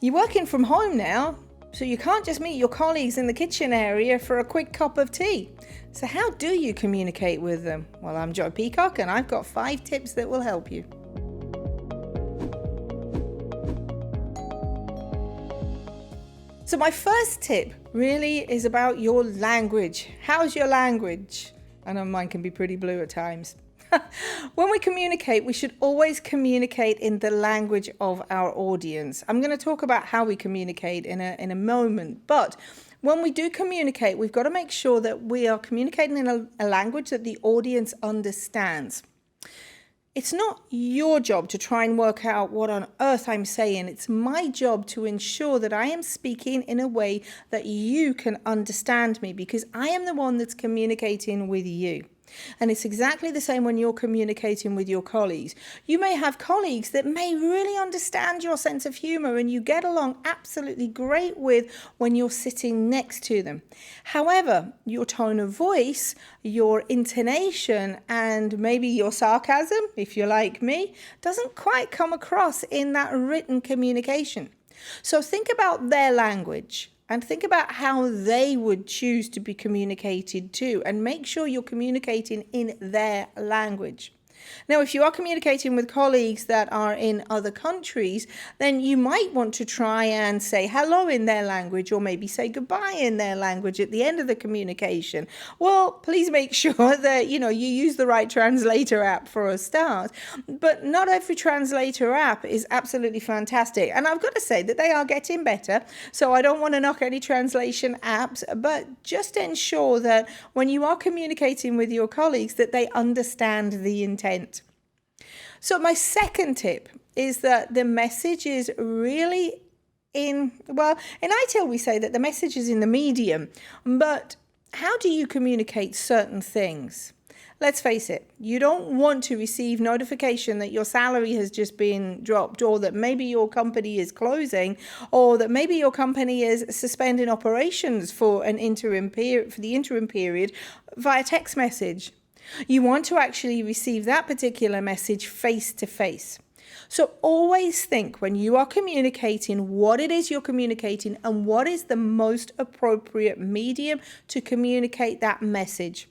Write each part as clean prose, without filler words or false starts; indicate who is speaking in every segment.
Speaker 1: You're working from home now, so you can't just meet your colleagues in the kitchen area for a quick cup of tea. So how do you communicate with them? Well, I'm Jo Peacock and I've got 5 tips that will help you. So my first tip really is about your language. How's your language? I know mine can be pretty blue at times. When we communicate, we should always communicate in the language of our audience. I'm going to talk about how we communicate in a moment, but when we do communicate, we've got to make sure that we are communicating in a language that the audience understands. It's not your job to try and work out what on earth I'm saying. It's my job to ensure that I am speaking in a way that you can understand me, because I am the one that's communicating with you. And it's exactly the same when you're communicating with your colleagues. You may have colleagues that may really understand your sense of humor and you get along absolutely great with when you're sitting next to them. However, your tone of voice, your intonation, and maybe your sarcasm, if you're like me, doesn't quite come across in that written communication. So think about their language. And think about how they would choose to be communicated to, and make sure you're communicating in their language. Now, if you are communicating with colleagues that are in other countries, then you might want to try and say hello in their language, or maybe say goodbye in their language at the end of the communication. Well, please make sure that you use the right translator app for a start. But not every translator app is absolutely fantastic. And I've got to say that they are getting better. So I don't want to knock any translation apps, but just ensure that when you are communicating with your colleagues, that they understand the intent. So my second tip is that the message is really in ITIL we say that the message is in the medium, but how do you communicate certain things? Let's face it, you don't want to receive notification that your salary has just been dropped, or that maybe your company is closing, or that maybe your company is suspending operations for the interim period via text message. You want to actually receive that particular message face to face. So always think when you are communicating what it is you're communicating and what is the most appropriate medium to communicate that message.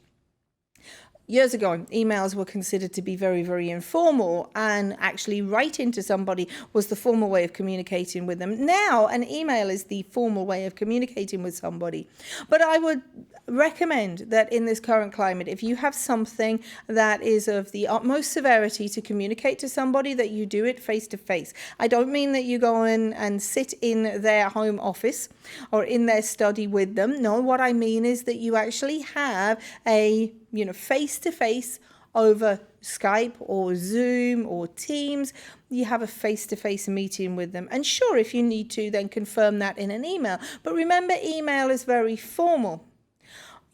Speaker 1: Years ago, emails were considered to be very, very informal, and actually writing to somebody was the formal way of communicating with them. Now, an email is the formal way of communicating with somebody. But I would recommend that in this current climate, if you have something that is of the utmost severity to communicate to somebody, that you do it face to face. I don't mean that you go in and sit in their home office or in their study with them. No, what I mean is that you actually have a face-to-face over Skype or Zoom or Teams. You have a face-to-face meeting with them. And sure, if you need to, then confirm that in an email. But remember, email is very formal.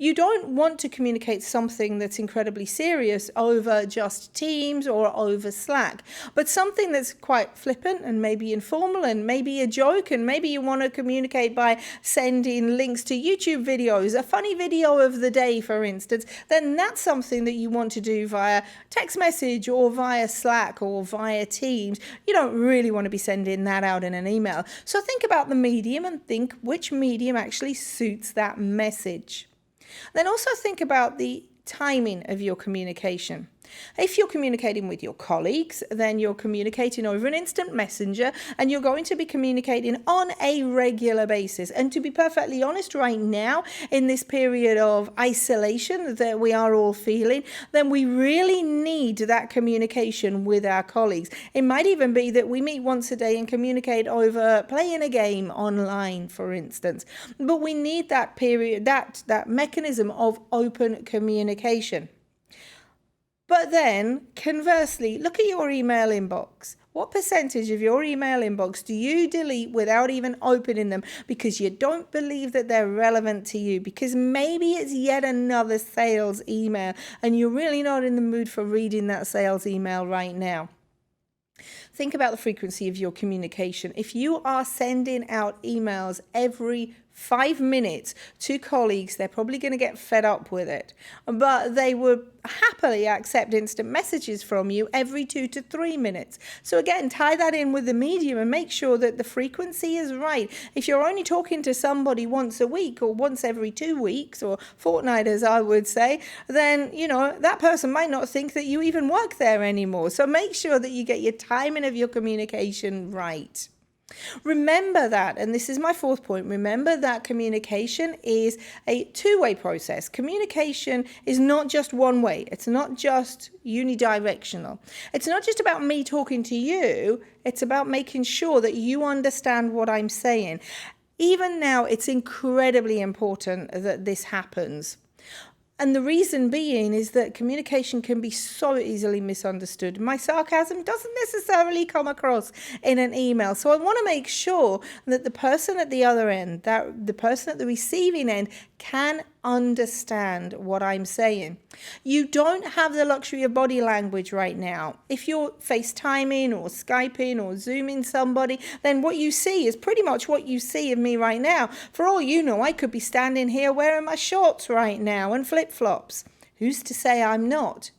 Speaker 1: You don't want to communicate something that's incredibly serious over just Teams or over Slack, but something that's quite flippant and maybe informal and maybe a joke, and maybe you want to communicate by sending links to YouTube videos, a funny video of the day, for instance, then that's something that you want to do via text message or via Slack or via Teams. You don't really want to be sending that out in an email. So think about the medium and think which medium actually suits that message. Then also think about the timing of your communication. If you're communicating with your colleagues, then you're communicating over an instant messenger, and you're going to be communicating on a regular basis. And to be perfectly honest, right now, in this period of isolation that we are all feeling, then we really need that communication with our colleagues. It might even be that we meet once a day and communicate over playing a game online, for instance. But we need that period, that mechanism of open communication. But then, conversely, look at your email inbox. What percentage of your email inbox do you delete without even opening them because you don't believe that they're relevant to you? Because maybe it's yet another sales email and you're really not in the mood for reading that sales email right now. Think about the frequency of your communication. If you are sending out emails every 5 minutes to colleagues, they're probably going to get fed up with it, but they would happily accept instant messages from you every 2 to 3 minutes. So again, tie that in with the medium and make sure that the frequency is right. If you're only talking to somebody once a week or once every 2 weeks or fortnight, as I would say, then, that person might not think that you even work there anymore. So make sure that you get your timing of your communication right. Remember that, and this is my fourth point, remember that communication is a two-way process. Communication is not just one way. It's not just unidirectional. It's not just about me talking to you. It's about making sure that you understand what I'm saying. Even now, it's incredibly important that this happens. And the reason being is that communication can be so easily misunderstood. My sarcasm doesn't necessarily come across in an email. So I want to make sure that the person at the other end, that the person at the receiving end can understand what I'm saying. You don't have the luxury of body language right now. If you're FaceTiming or Skyping or Zooming somebody, then what you see is pretty much what you see of me right now. For all you know, I could be standing here wearing my shorts right now and flip-flops. Who's to say I'm not?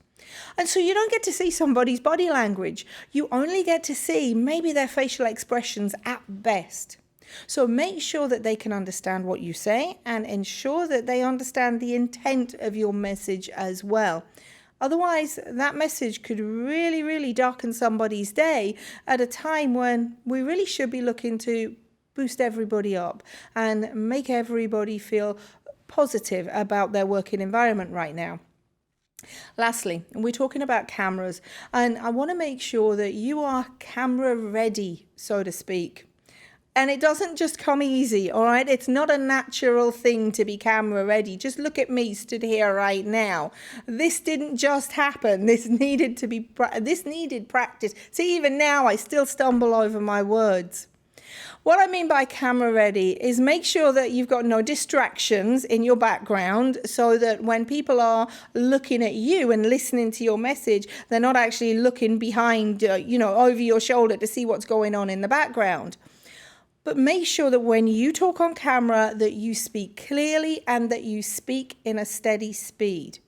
Speaker 1: And so you don't get to see somebody's body language. You only get to see maybe their facial expressions at best. So make sure that they can understand what you say and ensure that they understand the intent of your message as well. Otherwise, that message could really, really darken somebody's day at a time when we really should be looking to boost everybody up and make everybody feel positive about their working environment right now. Lastly, we're talking about cameras, and I want to make sure that you are camera ready, so to speak. And it doesn't just come easy, all right? It's not a natural thing to be camera ready. Just look at me stood here right now. This didn't just happen. This needed practice. See, even now I still stumble over my words. What I mean by camera ready is make sure that you've got no distractions in your background so that when people are looking at you and listening to your message, they're not actually looking behind, over your shoulder to see what's going on in the background. But make sure that when you talk on camera that you speak clearly and that you speak in a steady speed.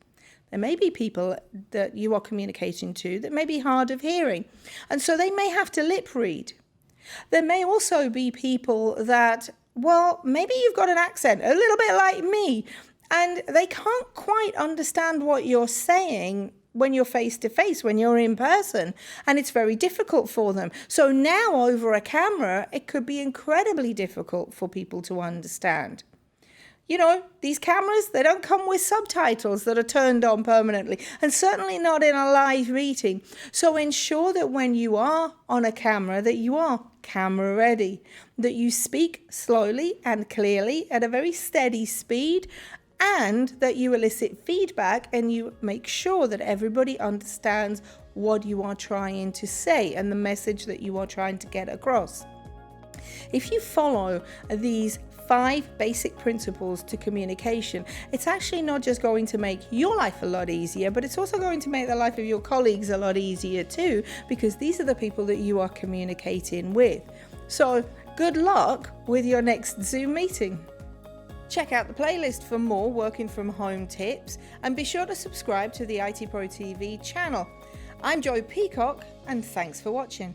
Speaker 1: There may be people that you are communicating to that may be hard of hearing, and so they may have to lip read. There may also be people that, maybe you've got an accent, a little bit like me, and they can't quite understand what you're saying when you're face to face, when you're in person, and it's very difficult for them. So now over a camera, it could be incredibly difficult for people to understand. These cameras, they don't come with subtitles that are turned on permanently, and certainly not in a live meeting. So ensure that when you are on a camera, that you are camera ready, that you speak slowly and clearly at a very steady speed, and that you elicit feedback and you make sure that everybody understands what you are trying to say and the message that you are trying to get across. If you follow these 5 basic principles to communication, it's actually not just going to make your life a lot easier, but it's also going to make the life of your colleagues a lot easier too, because these are the people that you are communicating with. So good luck with your next Zoom meeting. Check out the playlist for more working from home tips and be sure to subscribe to the IT Pro TV channel. I'm Jo Peacock and thanks for watching.